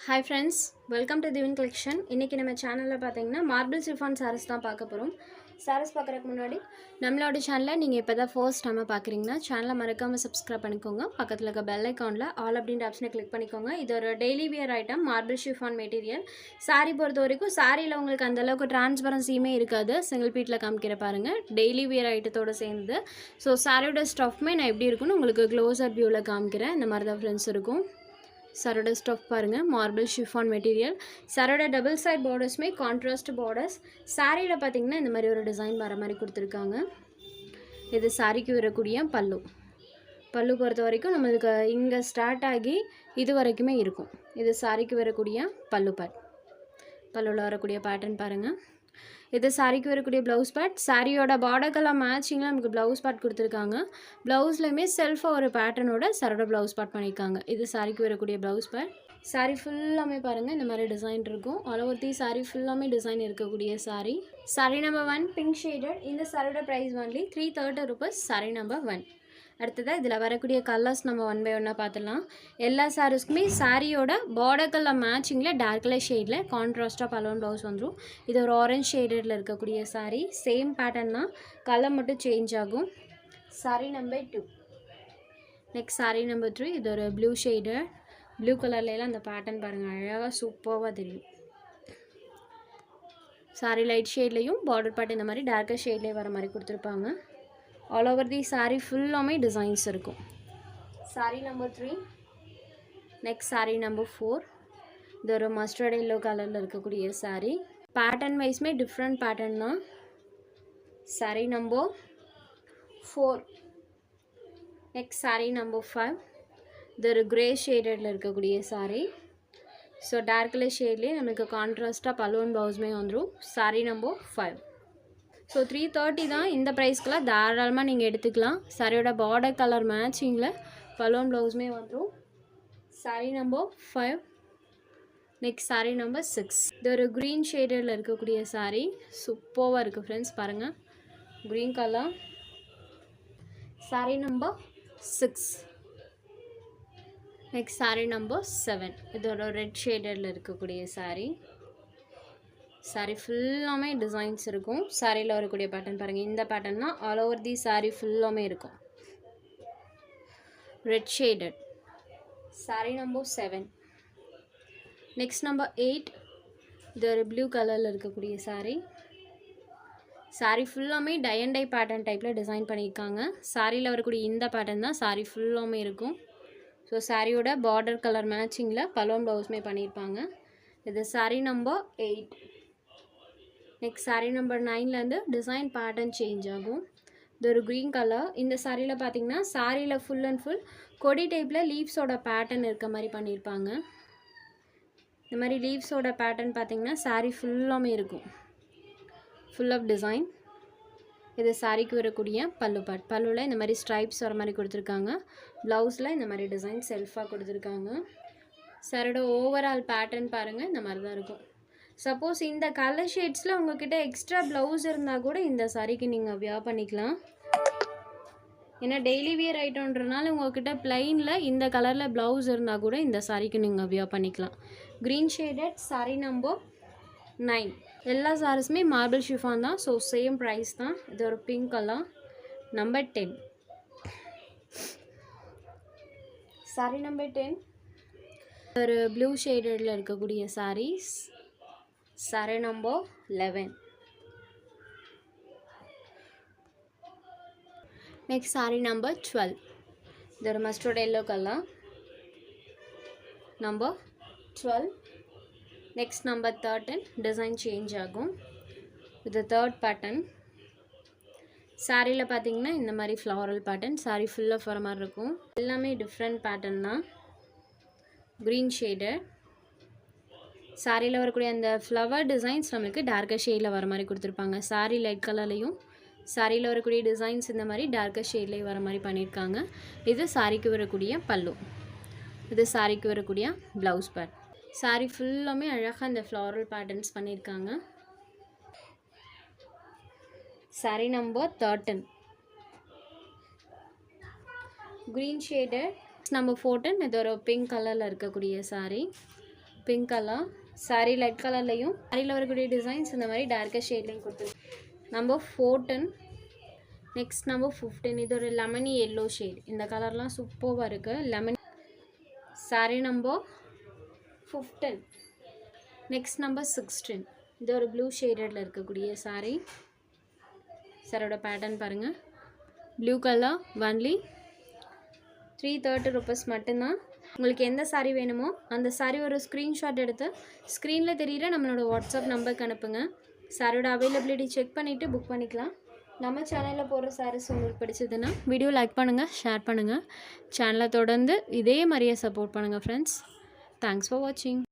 Hi friends, welcome to Divine Collection. இன்னைக்கு நம்ம சேனல்ல பாத்தீங்கன்னா மார்பிள் சிஃபான் sarees தான் பார்க்க போறோம். sarees பார்க்கறதுக்கு முன்னாடி நம்மளோட சேனலை நீங்க இப்பதான் ஃபர்ஸ்ட் டைம் பார்க்கறீங்கன்னா சேனலை மறக்காம subscribe பண்ணிக்கோங்க. பக்கத்துல இருக்க bell iconல all அப்படிங்கற ஆப்ஷனை click பண்ணிக்கோங்க. இது ஒரு daily wear item marble chiffon material. saree பொறுத்தவரைக்கும் sareeல உங்களுக்கு அந்த அளவுக்கு transparencyமே இருக்காது. சிங்கிள் பீட்ல காமிக்கிற பாருங்க. daily wear ஐட்டத்தோட சேர்ந்து. சோ sareeயோட ஸ்டஃப்மே நான் எப்படி இருக்குன்னு உங்களுக்கு closer viewல காமிக்கிறேன். இந்த மாதிரி தான் फ्रेंड्स இருக்கும். சரோட ஸ்டஃப் பாருங்க மார்பிள் ஷிஃபான் மெட்டீரியல் சரோட டபுள் சைட் பார்டர்ஸ்மே கான்ட்ராஸ்ட் பார்டர்ஸ் சாரியில் பார்த்தீங்கன்னா இந்த மாதிரி ஒரு டிசைன் வர மாதிரி கொடுத்துருக்காங்க இது சாரிக்கு வரக்கூடிய பல்லு பொறுத்த வரைக்கும் நம்மளுக்கு இங்கே ஸ்டார்ட் ஆகி இது வரைக்குமே இருக்கும் இது சாரிக்கு வரக்கூடிய பல்லுவில் வரக்கூடிய பேட்டர்ன் பாருங்கள் இது சாரிக்கு வரக்கூடிய ப்ளவுஸ் பார்ட் சாரியோட பார்டர்க்கெல்லாம் மேட்சிங்கில் நமக்கு ப்ளவுஸ் பார்ட் கொடுத்துருக்காங்க ப்ளவுஸ்லையுமே செல்ஃபாக ஒரு பேட்டர்னோட சரோட ப்ளவுஸ் பார்ட் பண்ணியிருக்காங்க இது சாரிக்கு வரக்கூடிய ப்ளவுஸ் பார்ட் சாரி ஃபுல்லாமே பாருங்கள் இந்த மாதிரி டிசைன் இருக்கும் ஆல் ஓவர் தி சாரி ஃபுல்லாமே டிசைன் இருக்கக்கூடிய சாரி நம்பர் 1 பிங்க் ஷேடட் இந்த சாரியோட price only 330 rupees sari number 1 அடுத்ததாக இதில் வரக்கூடிய கலர்ஸ் நம்ம ஒன் பை ஒன்னாக பார்த்துடலாம் எல்லா சாரீஸ்க்குமே சாரியோட பார்டர் கலர் மேட்சிங்கில் டார்க் கலர் ஷேடில் கான்ட்ராஸ்ட்டாக பலூன் ப்ளவுஸ் வந்துடும் இது ஒரு ஆரஞ்ச் ஷேடில் இருக்கக்கூடிய சாரீ சேம் பேட்டர்ன் தான் கலர் மட்டும் சேஞ்ச் ஆகும் sari number 2 next sari number 3 இது ஒரு ப்ளூ ஷேடு ப்ளூ கலர்லாம் அந்த பேட்டர்ன் பாருங்கள் அழகாக சூப்பராக தெரியும் சாரீ லைட் ஷேட்லேயும் பார்டர் பார்ட் இந்த மாதிரி டார்க்கர் ஷேட்லேயே வர மாதிரி கொடுத்துருப்பாங்க all over the saree full designs இருக்கும் saree number 3 next saree number 4 இது ஒரு mustard yellow கலரில் இருக்கக்கூடிய saree pattern wise different pattern தான் saree number 4 next saree number 5 இது ஒரு grey shadedல இருக்கக்கூடிய saree so dark color shadeலேயே நமக்கு கான்ட்ராஸ்ட்டாக பலூன் ப்ளவுஸ்மே வந்துடும் saree number 5 ஸோ 330 தான் இந்த ப்ரைஸ்க்கெலாம் தாராளமாக நீங்கள் எடுத்துக்கலாம் சாரியோட பார்டர் கலர் மேட்சிங்கில் பலூன் ப்ளவுஸுமே வந்துடும் sari number 5 next sari number 6 இது ஒரு க்ரீன் ஷேடில் இருக்கக்கூடிய சாரீ சூப்பராக இருக்குது ஃப்ரெண்ட்ஸ் பாருங்கள் green colour sari number 6 next sari number 7 இதோட ரெட் ஷேடில் இருக்கக்கூடிய சாரீ ஃபுல்லாமே டிசைன்ஸ் இருக்கும் சாரியில் வரக்கூடிய பேட்டர்ன் பாருங்கள் இந்த பேட்டர்னா ஆல் ஓவர் தி சாரீ ஃபுல்லாமே இருக்கும் red shaded sari number 7 next number 8 இது ஒரு ப்ளூ கலரில் இருக்கக்கூடிய சாரீ ஃபுல்லாமே டை அண்ட் டை பேட்டர்ன் டைப்பில் டிசைன் பண்ணியிருக்காங்க சாரியில் வரக்கூடிய இந்த பேட்டர்ன் தான் சாரீ ஃபுல்லாமே இருக்கும் ஸோ சாரியோட பார்டர் கலர் மேட்சிங்கில் பலூன் ப்ளவுஸ்மே பண்ணியிருப்பாங்க இது sari number 8 next sari number 9லேருந்து டிசைன் பேட்டர்ன் சேஞ்ச் ஆகும் இது ஒரு க்ரீன் கலர் இந்த சாரியில் பார்த்தீங்கன்னா சாரியில் ஃபுல் அண்ட் ஃபுல் கொடி டைப்பில் லீவ்ஸோட பேட்டர்ன் இருக்க மாதிரி பண்ணியிருப்பாங்க இந்த மாதிரி லீவ்ஸோட பேட்டர்ன் பார்த்தீங்கன்னா சாரீ ஃபுல்லாமே இருக்கும் ஃபுல் ஆஃப் டிசைன் இது சாரிக்கு வரக்கூடிய பல்லுவில் இந்த மாதிரி ஸ்ட்ரைப்ஸ் வர மாதிரி கொடுத்துருக்காங்க ப்ளவுஸில் இந்த மாதிரி டிசைன் செல்ஃபாக கொடுத்துருக்காங்க சாரோட ஓவரால் பேட்டர்ன் பாருங்கள் இந்த மாதிரி தான் இருக்கும் சப்போஸ் இந்த கலர் ஷேட்ஸில் உங்கள்கிட்ட எக்ஸ்ட்ரா ப்ளவுஸ் இருந்தால் கூட இந்த சாரிக்கு நீங்கள் வியர் பண்ணிக்கலாம் ஏன்னா டெய்லி வியர் ஐட்டம்ன்றனால உங்கள்கிட்ட ப்ளைனில் இந்த கலரில் ப்ளவுஸ் இருந்தால் கூட இந்த சாரிக்கு நீங்கள் வியர் பண்ணிக்கலாம் க்ரீன் ஷேடட் சாரீ நம்பர் 9 எல்லா சாரீஸுமே மார்பிள் ஷிஃபான் தான் ஸோ சேம் ப்ரைஸ் தான் இது ஒரு pink colour number 10 sari number 10 ஒரு ப்ளூ ஷேடடில் இருக்கக்கூடிய saris saree number 11 next saree number 12 இது ஒரு mustard yellow color number 12 next number 13 design change ஆகும் இது third pattern சாரியில் பார்த்தீங்கன்னா இந்த மாதிரி floral pattern saree ஃபுல்லாக வர மாதிரி இருக்கும் எல்லாமே டிஃப்ரெண்ட் பேட்டர்ன் தான் க்ரீன் ஷேடு சாரியில் வரக்கூடிய அந்த ஃப்ளவர் டிசைன்ஸ் நம்மளுக்கு டார்க்கர் ஷேடில் வர மாதிரி கொடுத்துருப்பாங்க சாரி லைட் கலர்லேயும் சாரியில் வரக்கூடிய டிசைன்ஸ் இந்த மாதிரி டார்க்கர் ஷேட்லேயும் வர மாதிரி பண்ணியிருக்காங்க இது சாரிக்கு வரக்கூடிய பல்லு இது சாரிக்கு வரக்கூடிய ப்ளவுஸ் பார்ட் சாரி ஃபுல்லாமே அழகாக இந்த ஃப்ளாரல் பேட்டர்ன்ஸ் பண்ணியிருக்காங்க sari number 13 green shade number 14 இது ஒரு பிங்க் கலரில் இருக்கக்கூடிய sari pink colour saree light கலர்லையும் சாரியில் வரக்கூடிய டிசைன்ஸ் இந்த மாதிரி டார்க்கர் ஷேட்லையும் கொடுத்துருக்கு. நம்பர் 14. Next number 15. இது ஒரு லெமனி எல்லோ ஷேட். இந்த கலர்லாம் சூப்பராக இருக்குது. Lemon saree number 15. Next number 16. இது ஒரு ப்ளூ ஷேடடில் இருக்கக்கூடிய saree. சாரோட பேட்டர்ன் பாருங்கள். ப்ளூ கலர் ஒன்லி 330 rupees மட்டும்தான். உங்களுக்கு எந்த saree வேணுமோ அந்த saree ஒரு ஸ்க்ரீன்ஷாட் எடுத்து ஸ்க்ரீனில் தெரியிற நம்மளோட வாட்ஸ்அப் நம்பருக்கு அனுப்புங்க. சாரியோட அவைலபிலிட்டி செக் பண்ணிவிட்டு புக் பண்ணிக்கலாம். நம்ம சேனலில் போடுற sarees உங்களுக்கு பிடிச்சதுன்னா வீடியோ லைக் பண்ணுங்கள், ஷேர் பண்ணுங்கள். சேனலை தொடர்ந்து இதே மாதிரியே சப்போர்ட் பண்ணுங்கள் ஃப்ரெண்ட்ஸ். தேங்க்ஸ் ஃபார் வாட்சிங்.